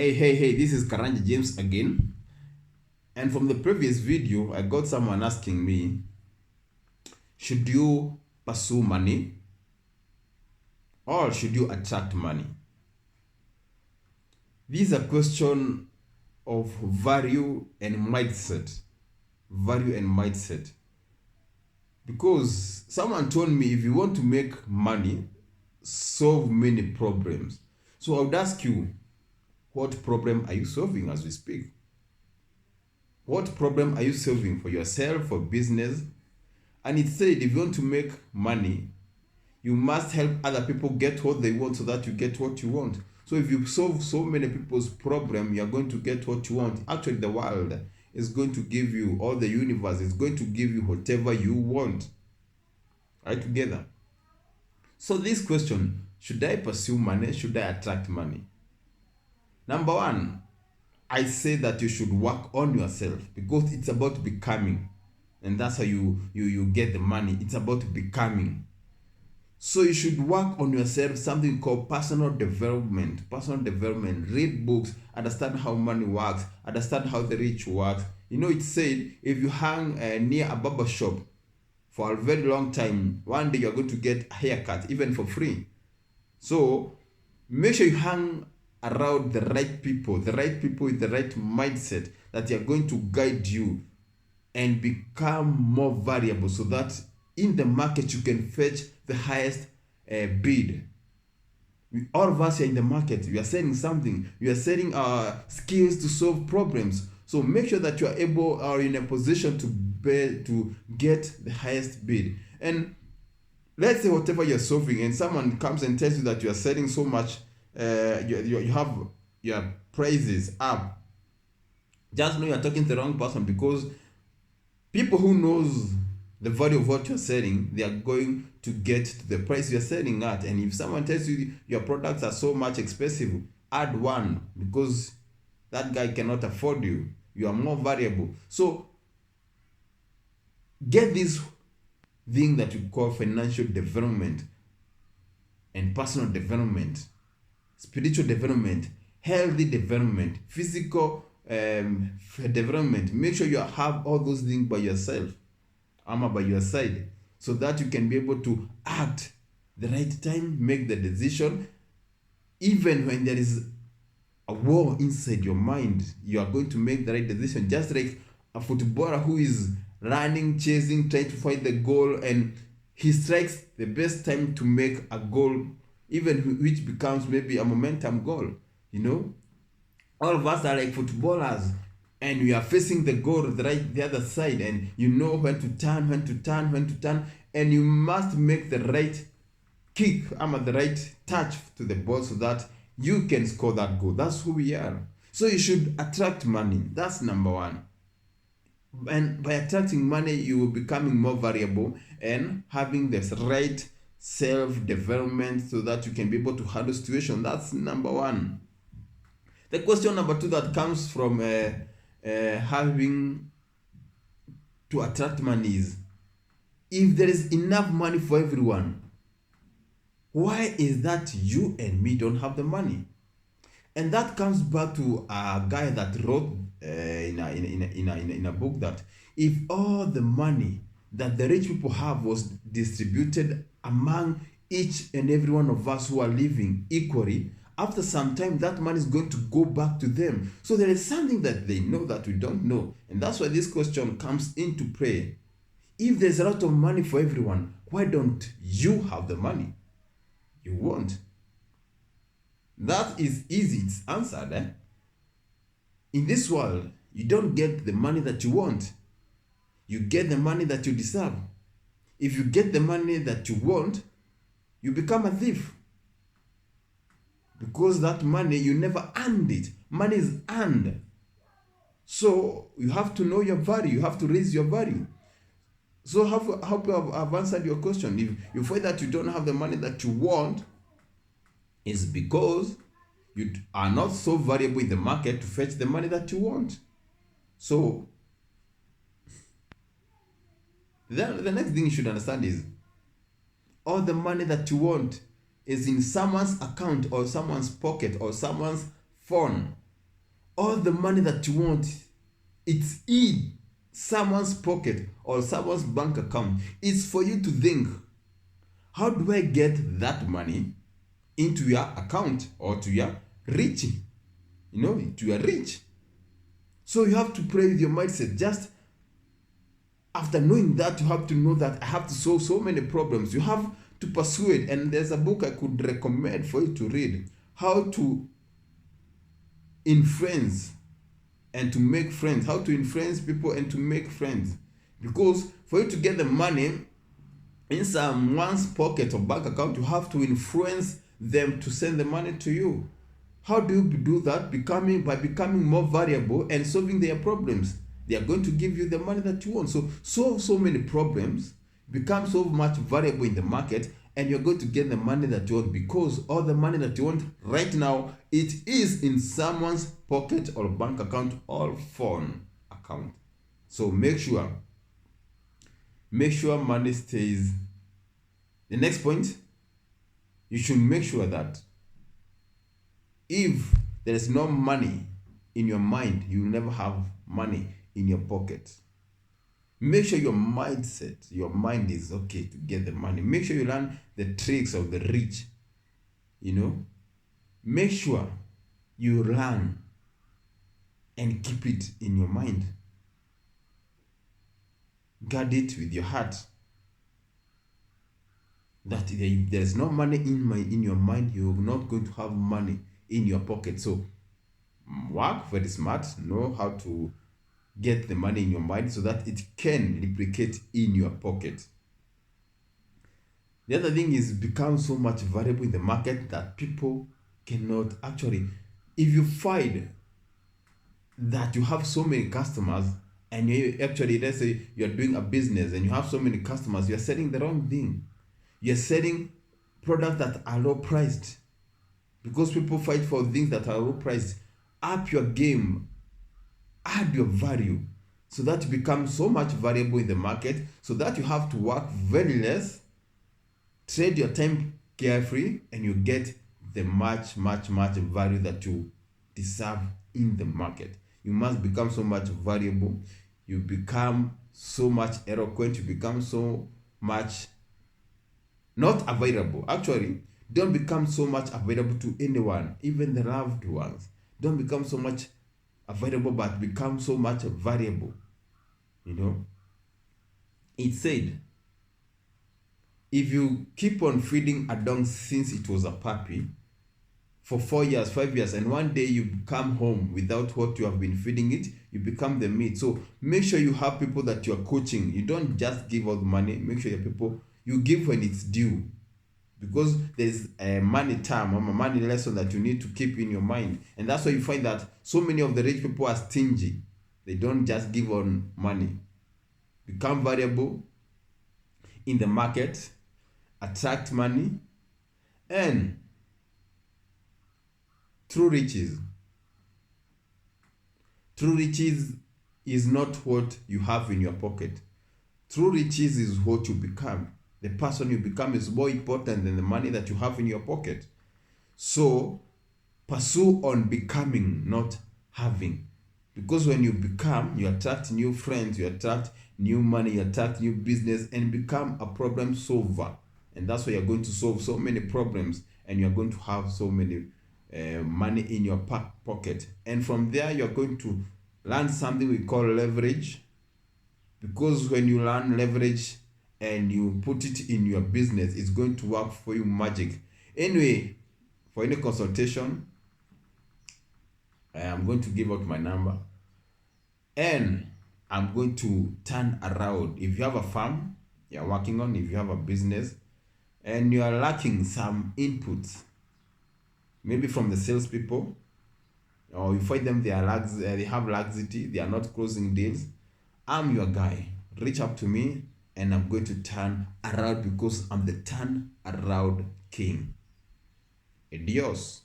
Hey, this is Karanja James again. And from the previous video, I got someone asking me, should you pursue money or should you attract money? This is a question of value and mindset. Value and mindset. Because someone told me if you want to make money, solve many problems. So I would ask you, what problem are you solving as we speak? What problem are you solving for yourself, for business? And it said if you want to make money, you must help other people get what they want so that you get what you want. So if you solve so many people's problem, you are going to get what you want. Actually, the world is going to give you, or the universe is going to give you whatever you want. Right together. So this question, should I pursue money? Should I attract money? Number one, I say that you should work on yourself because it's about becoming. And that's how you get the money. It's about becoming. So you should work on yourself, something called personal development. Personal development. Read books, understand how money works, understand how the rich works. You know, it said if you hang near a barber shop for a very long time, one day you're going to get a haircut, even for free. So make sure you hang around the right people with the right mindset that are going to guide you and become more valuable so that in the market you can fetch the highest bid. All of us are in the market. We are selling something. We are selling our skills to solve problems. So make sure that you are able or in a position to get the highest bid. And let's say whatever you're solving, and someone comes and tells you that you are selling so much, you have your prices up. Just know you are talking to the wrong person because people who knows the value of what you're selling, they are going to get to the price you're selling at. And if someone tells you your products are so much expensive, add one because that guy cannot afford you. You are more valuable. So get this thing that we call financial development and personal development, spiritual development, healthy development, physical development. Make sure you have all those things by yourself, by your side, so that you can be able to act the right time, make the decision. Even when there is a war inside your mind, you are going to make the right decision. Just like a footballer who is running, chasing, trying to find the goal, and he strikes the best time to make a goal, even which becomes maybe a momentum goal. You know, all of us are like footballers, and we are facing the goal the other side, and you know when to turn, and you must make the right kick, the right touch to the ball so that you can score that goal. That's who we are. So you should attract money. That's number one. And by attracting money, you will becoming more variable and having this right self-development so that you can be able to handle situation. That's number one. The question number two that comes from having to attract money is, if there is enough money for everyone, why is that you and me don't have the money? And that comes back to a guy that wrote in a book that if all the money that the rich people have was distributed among each and every one of us who are living equally, after some time that money is going to go back to them. So there is something that they know that we don't know. And that's why this question comes into play. If there's a lot of money for everyone, why don't you have the money? You won't. That is easy. It's answered. In this world, you don't get the money that you want. You get the money that you deserve. If you get the money that you want, you become a thief. Because that money, you never earned it. Money is earned. So you have to know your value. You have to raise your value. So how I've answered your question. If you find that you don't have the money that you want, it's because you are not so valuable in the market to fetch the money that you want. So the next thing you should understand is, all the money that you want is in someone's account or someone's pocket or someone's phone. all the money that you want, it's in someone's pocket or someone's bank account. It's for you to think, how do I get that money into your account or to your rich? To your rich. So you have to pray with your mindset. Just after knowing that, you have to know that I have to solve so many problems. You have to pursue it. And there's a book I could recommend for you to read, How to Influence and to Make Friends. How to influence people and to make friends. Because for you to get the money in someone's pocket or bank account, you have to influence them to send the money to you. How do you do that? By becoming more valuable and solving their problems. They are going to give you the money that you want. So solve so many problems, become so much valuable in the market, and you're going to get the money that you want, because all the money that you want right now, it is in someone's pocket or bank account or phone account. So make sure money stays. The next point, you should make sure that if there is no money in your mind, you will never have money in your pocket. Make sure your mind is okay to get the money. Make sure you learn the tricks of the rich. Make sure you learn and keep it in your mind. Guard it with your heart. That if there's no money in your mind, you're not going to have money in your pocket. So work very smart, know how to get the money in your mind so that it can replicate in your pocket. The other thing is, become so much valuable in the market that people cannot actually, if you find that you have so many customers and you actually, let's say you're doing a business and you have so many customers, you're selling the wrong thing. You're selling products that are low priced, because people fight for things that are low priced. Up your game, add your value so that you become so much valuable in the market, so that you have to work very less, trade your time carefree, and you get the much value that you deserve in the market. You must become so much valuable. You become so much eloquent. You become so much not available. Actually, don't become so much available to anyone, even the loved ones. Don't become so much available, but become so much valuable. It said, if you keep on feeding a dog since it was a puppy for 4 years, 5 years, and one day you come home without what you have been feeding it, you become the meat. So make sure you have people that you are coaching. You don't just give out money. Make sure your people, you give when it's due, because there's a money term or a money lesson that you need to keep in your mind. And that's why you find that so many of the rich people are stingy. They don't just give on money. Become valuable in the market, attract money, and true riches. True riches is not what you have in your pocket. True riches is what you become. The person you become is more important than the money that you have in your pocket. So pursue on becoming, not having. Because when you become, you attract new friends, you attract new money, you attract new business, and become a problem solver. And that's why you're going to solve so many problems, and you're going to have so many money in your pocket. And from there, you're going to learn something we call leverage. Because when you learn leverage and you put it in your business, it's going to work for you magic. Anyway, for any consultation, I'm going to give out my number, and I'm going to turn around. If you have a farm you're working on, if you have a business and you are lacking some inputs, maybe from the salespeople, or you find them they have laxity, they are not closing deals, I'm your guy. Reach up to me and I'm going to turn around, because I'm the turn around king. Adios.